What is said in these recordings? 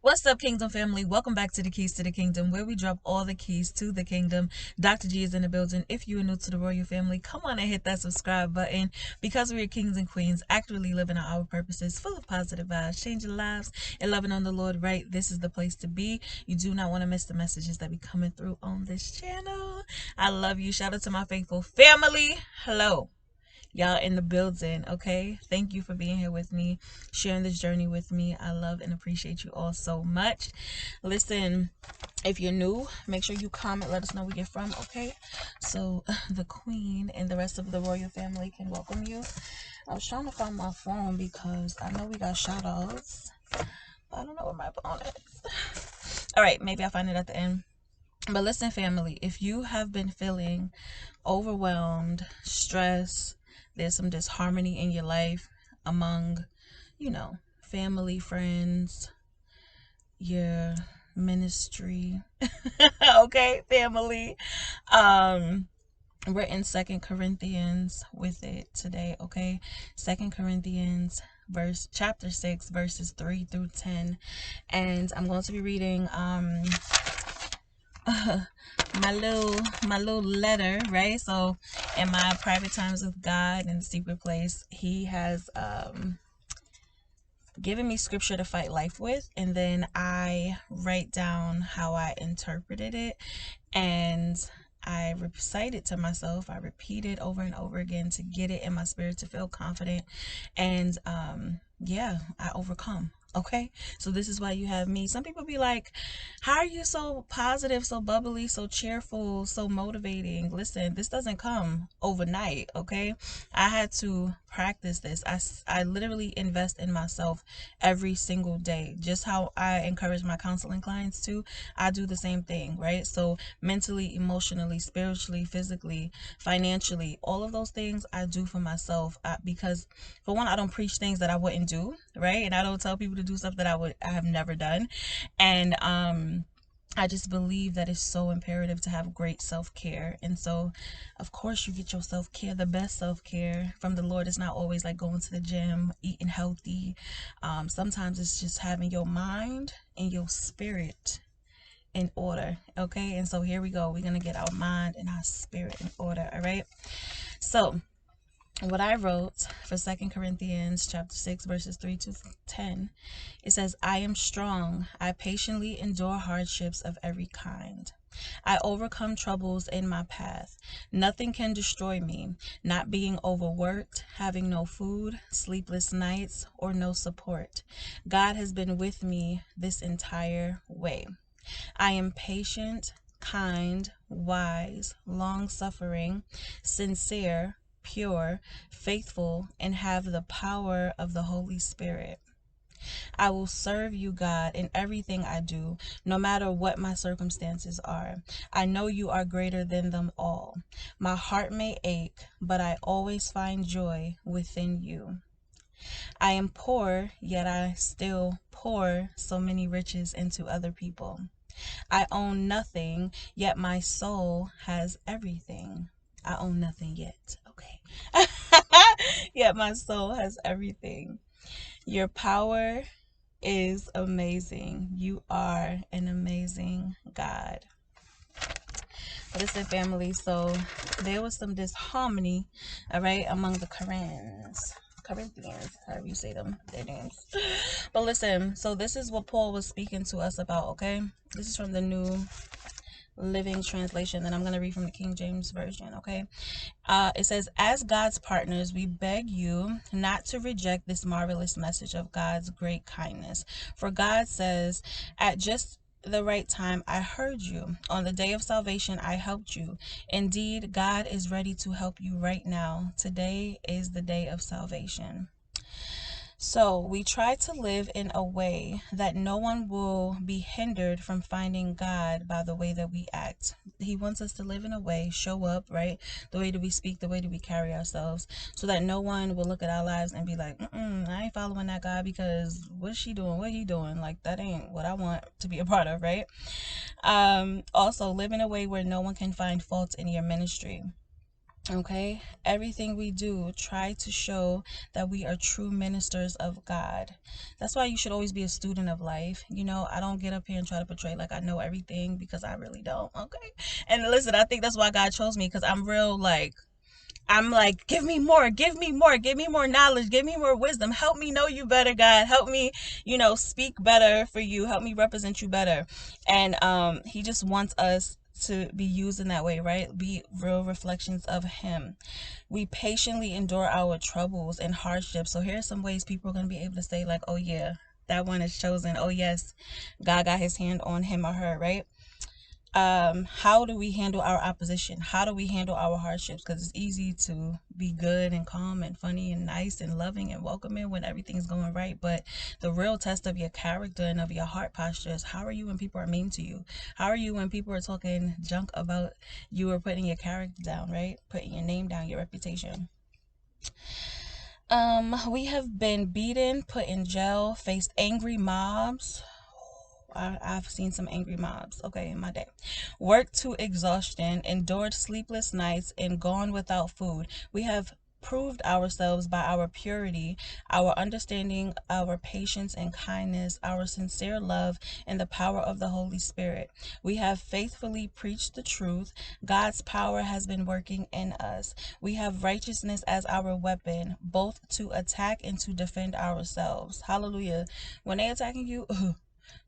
What's up, Kingdom family? Welcome back to the Keys to the Kingdom, where we drop all the keys to the kingdom. Dr. G is in the building. If you are new to the royal family, come on and hit that subscribe button, because we are kings and queens, actively living out our purposes, full of positive vibes, changing lives, and loving on the Lord, right? This is the place to be. You do not want to miss the messages that be coming through on this channel. I love you. Shout out to my faithful family. Hello. Y'all in the building, okay? Thank you for being here with me, sharing this journey with me. I love and appreciate you all so much. Listen, if you're new, make sure you comment, let us know where you're from, okay? So the queen and the rest of the royal family can welcome you. I was trying to find my phone because I know we got shout outs. I don't know where my phone is. All right, maybe I'll find it at the end. But listen, family, if you have been feeling overwhelmed, stressed, there's some disharmony in your life among, family, friends, your ministry, okay, family. We're in 2 Corinthians with it today, okay? 2 Corinthians chapter 6 verses 3 through 10, and I'm going to be reading my little letter, right? So in my private times with God in the secret place, he has given me scripture to fight life with, and then I write down how I interpreted it, and I recite it to myself. I repeat it over and over again to get it in my spirit, to feel confident, and yeah, I overcome. Okay, so this is why you have me. Some people be like, how are you so positive, so bubbly, so cheerful, so motivating? Listen, this doesn't come overnight, okay? I had to practice this. I literally invest in myself every single day. Just how I encourage my counseling clients to, I do the same thing, right? So mentally, emotionally, spiritually, physically, financially, all of those things I do for myself, because for one, I don't preach things that I wouldn't do, right? And I don't tell people to do stuff that I have never done. And I just believe that it's so imperative to have great self-care. And so, of course, you get your self-care. The best self-care from the Lord is not always like going to the gym, eating healthy. Sometimes it's just having your mind and your spirit in order, okay? And so here we go. We're going to get our mind and our spirit in order, all right? So what I wrote for 2 Corinthians chapter 6 verses 3 to 10, it says, I am strong. I patiently endure hardships of every kind. I overcome troubles in my path. Nothing can destroy me. Not being overworked, having no food, sleepless nights, or no support. God has been with me this entire way. I am patient, kind, wise, long-suffering, sincere, pure, faithful, and have the power of the Holy Spirit. I will serve you, God, in everything I do, no matter what my circumstances are. I know you are greater than them all. My heart may ache, but I always find joy within you. I am poor, yet I still pour so many riches into other people. I own nothing, yet my soul has everything. I own nothing yet. Okay. Yet my soul has everything. Your power is amazing. You are an amazing God. Listen, family, so there was some disharmony, all right, among the Corinthians, however you say them, their names. But listen, so this is what Paul was speaking to us about, okay? This is from the New Living Translation, and I'm going to read from the King James Version, okay? It says, as God's partners, we beg you not to reject this marvelous message of God's great kindness. For God says, at just the right time, I heard you. On the day of salvation, I helped you. Indeed, God is ready to help you right now. Today is the day of salvation. So we try to live in a way that no one will be hindered from finding God by the way that we act. He wants us to live in a way, show up, right? The way that we speak, the way that we carry ourselves, so that no one will look at our lives and be like, I ain't following that guy because what's she doing? What he doing? Like, that ain't what I want to be a part of, right? Also, live in a way where no one can find fault in your ministry. Okay, everything we do, try to show that we are true ministers of God. That's why you should always be a student of life. You know, I don't get up here and try to portray like I know everything, because I really don't. Okay, and listen, I think that's why God chose me, because I'm like, give me more, give me more, give me more knowledge, give me more wisdom. Help me know you better, God. Help me, speak better for you. Help me represent you better. And he just wants us to be used in that way, right? Be real reflections of him. We patiently endure our troubles and hardships. So here are some ways people are going to be able to say, like, oh yeah, that one is chosen. Oh yes, God got his hand on him or her, right? How do we handle our opposition? How do we handle our hardships? Because it's easy to be good and calm and funny and nice and loving and welcoming when everything's going right, but the real test of your character and of your heart posture is, how are you when people are mean to you? How are you when people are talking junk about you or putting your character down, right? Putting your name down, your reputation. We have been beaten, put in jail, faced angry mobs. I've seen some angry mobs, okay, in my day. Worked to exhaustion, endured sleepless nights, and gone without food. We have proved ourselves by our purity, our understanding, our patience and kindness, our sincere love, and the power of the Holy Spirit. We have faithfully preached the truth. God's power has been working in us. We have righteousness as our weapon, both to attack and to defend ourselves. Hallelujah. When they attacking you,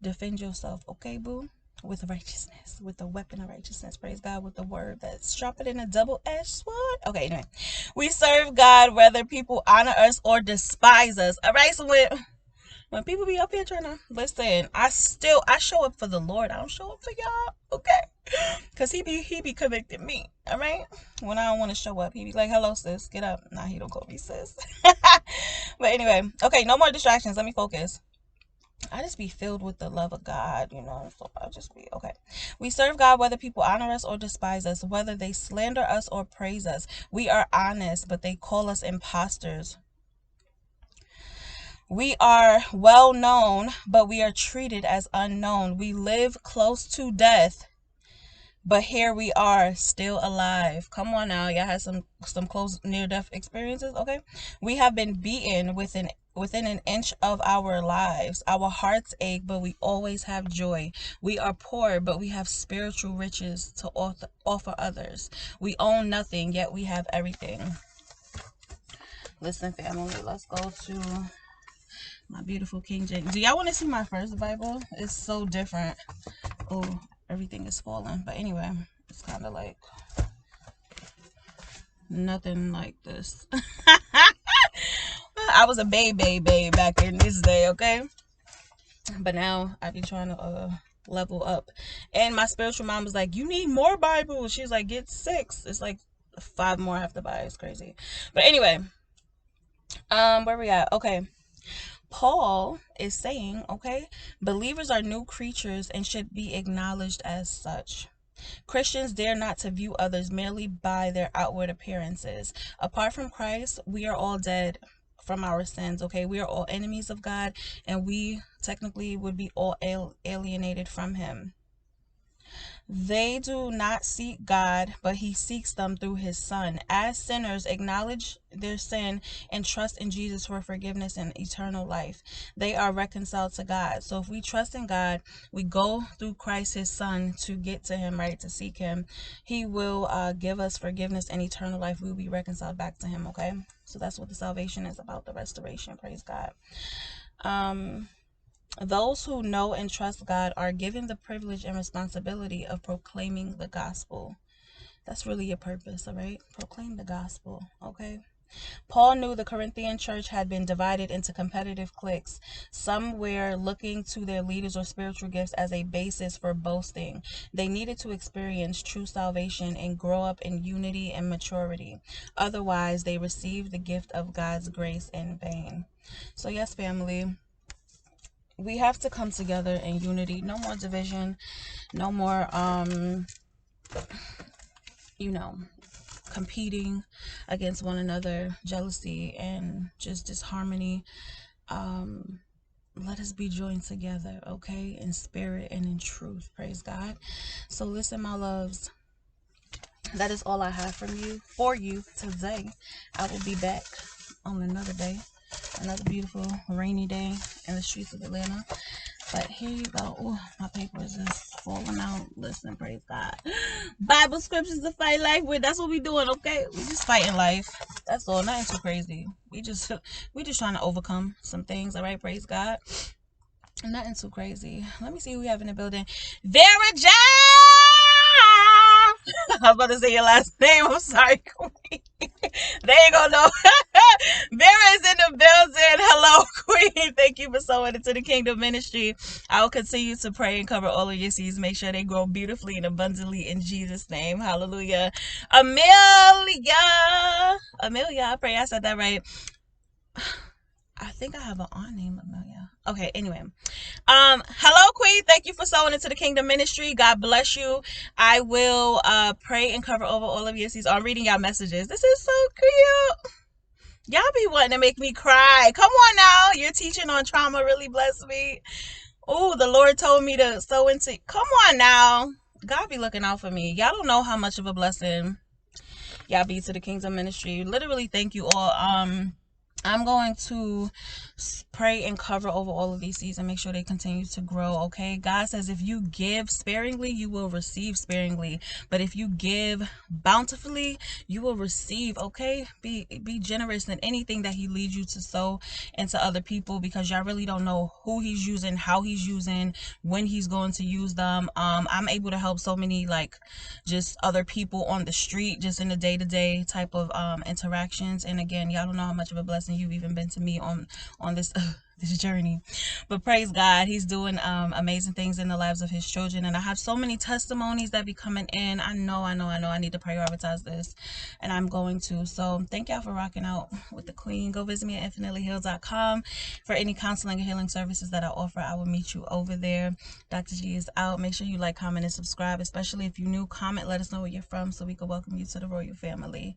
defend yourself, okay, boo? With righteousness, with the weapon of righteousness. Praise God, with the word that's sharper than a double-edged sword. Okay, anyway. We serve God whether people honor us or despise us. All right, so when people be up here trying to listen, I show up for the Lord. I don't show up for y'all, okay? Because he be convicting me, all right? When I don't want to show up, he be like, hello, sis, get up. Nah, he don't call me sis. But anyway, okay, no more distractions. Let me focus. I just be filled with the love of God, so I'll just be okay. We serve God whether people honor us or despise us, whether they slander us or praise us. We are honest, but they call us imposters. We are well known, but we are treated as unknown. We live close to death, but here we are, still alive. Come on now, y'all had some close near-death experiences, okay? We have been beaten within an inch of our lives. Our hearts ache, but we always have joy. We are poor, but we have spiritual riches to offer others. We own nothing, yet we have everything. Listen, family, let's go to my beautiful King James. Do y'all want to see my first Bible? It's so different. Oh, everything is falling. But anyway, it's kind of like nothing like this. I was a baby back in this day, okay? But now I be trying to level up. And my spiritual mom was like, you need more Bibles. She's like, get 6. It's like 5 more I have to buy. It's crazy. But anyway, where we at? Okay. Paul is saying, okay, believers are new creatures and should be acknowledged as such. Christians dare not to view others merely by their outward appearances. Apart from Christ, we are all dead from our sins, okay? We are all enemies of God, and we technically would be all alienated from him. They do not seek God, but he seeks them through his son. As sinners, acknowledge their sin and trust in Jesus for forgiveness and eternal life. They are reconciled to God. So if we trust in God, we go through Christ, his son, to get to him, right? To seek him. He will give us forgiveness and eternal life. We will be reconciled back to him, okay? So that's what the salvation is about, the restoration. Praise God. Those who know and trust God are given the privilege and responsibility of proclaiming the gospel. That's really your purpose, all right? Proclaim the gospel, okay? Paul knew the Corinthian church had been divided into competitive cliques. Some were looking to their leaders or spiritual gifts as a basis for boasting. They needed to experience true salvation and grow up in unity and maturity. Otherwise, they received the gift of God's grace in vain. So yes, family, we have to come together in unity. No more division. No more competing against one another, jealousy and just disharmony. Let us be joined together, okay, in spirit and in truth. Praise God. So listen, my loves, that is all I have for you today. I will be back on another day, another beautiful rainy day in the streets of Atlanta. But here you go. Ooh, my paper is just falling out. Listen, praise God. Bible scriptures to fight life with. That's what we doing, okay? We just fighting life. That's all. Nothing too crazy. We just trying to overcome some things. All right, praise God. Nothing too crazy. Let me see who we have in the building. Vera Jones. I was about to say your last name. I'm sorry, Queen. There you go. No. Vera is in the building. Hello, Queen. Thank you for sowing into the Kingdom Ministry. I will continue to pray and cover all of your seeds. Make sure they grow beautifully and abundantly in Jesus' name. Hallelujah. Amelia. I pray I said that right. I think I have an aunt named Amelia. Okay, anyway. Hello, Queen. Thank you for sowing into the Kingdom Ministry. God bless you. I will pray and cover over all of your seeds. I'm reading y'all messages. This is so cute. Y'all be wanting to make me cry. Come on now. Your teaching on trauma really blessed me. Oh, the Lord told me to sow into. Come on now. God be looking out for me. Y'all don't know how much of a blessing y'all be to the Kingdom Ministry. Literally, thank you all. I'm going to pray and cover over all of these seeds and make sure they continue to grow, okay? God says if you give sparingly, you will receive sparingly. But if you give bountifully, you will receive, okay? Be generous in anything that he leads you to sow into other people, because y'all really don't know who he's using, how he's using, when he's going to use them. I'm able to help so many, like, just other people on the street, just in the day-to-day type of interactions. And again, y'all don't know how much of a blessing you've even been to me on this this journey. But praise God, he's doing amazing things in the lives of his children, and I have so many testimonies that be coming in. I know I need to prioritize this, and I'm going to. So thank y'all for rocking out with the Queen. Go visit me at infinitelyhealed.com for any counseling and healing services that I offer. I will meet you over there. Dr. G is out. Make sure you like, comment, and subscribe, especially if you're new. Comment, let us know where you're from so we can welcome you to the royal family.